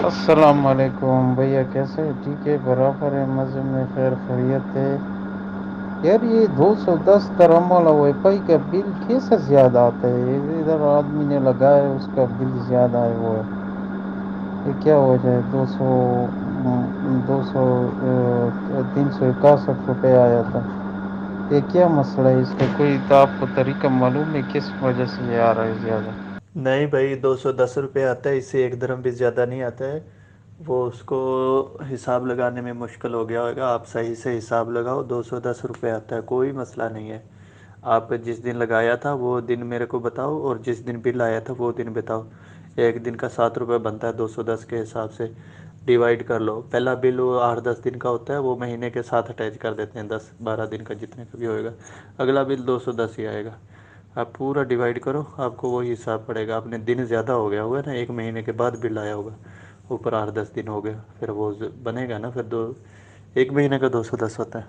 السلام علیکم بھیا، کیسے ہے؟ ٹھیک ہے، برابر ہے، مزے میں، خیر خیریت ہے یار۔ یہ 210 درہم والا وائی فائی کا بل کیسے زیادہ آتا ہے؟ ادھر آدمی نے لگایا ہے، اس کا بل زیادہ ہے۔ وہ یہ کیا ہو جائے؟ 361 روپے آیا تھا۔ یہ کیا مسئلہ ہے؟ اس کا کوئی تو آپ کو طریقہ معلوم ہے کس وجہ سے یہ آ رہا ہے زیادہ؟ نہیں بھائی، 210 روپے آتا ہے، اس سے 1 درہم بھی زیادہ نہیں آتا ہے۔ وہ اس کو حساب لگانے میں مشکل ہو گیا ہوگا، آپ صحیح سے حساب لگاؤ، 210 روپے آتا ہے، کوئی مسئلہ نہیں ہے۔ آپ جس دن لگایا تھا وہ دن میرے کو بتاؤ، اور جس دن بل آیا تھا وہ دن بتاؤ۔ ایک دن کا 7 روپے بنتا ہے، 210 کے حساب سے ڈیوائڈ کر لو۔ پہلا بل وہ 8-10 دن کا ہوتا ہے، وہ مہینے کے ساتھ اٹیچ کر دیتے ہیں، 10-12 دن کا جتنے کا بھی ہوئے گا۔ اگلا بل 210 ہی آئے گا۔ آپ پورا ڈیوائڈ کرو، آپ کو وہی حساب پڑے گا۔ آپ نے دن زیادہ ہو گیا ہوگا نا، ایک مہینے کے بعد بل آیا ہوگا، اوپر 8-10 دن ہو گیا، پھر وہ بنے گا نا، پھر ایک مہینے کا 210 ہوتا ہے۔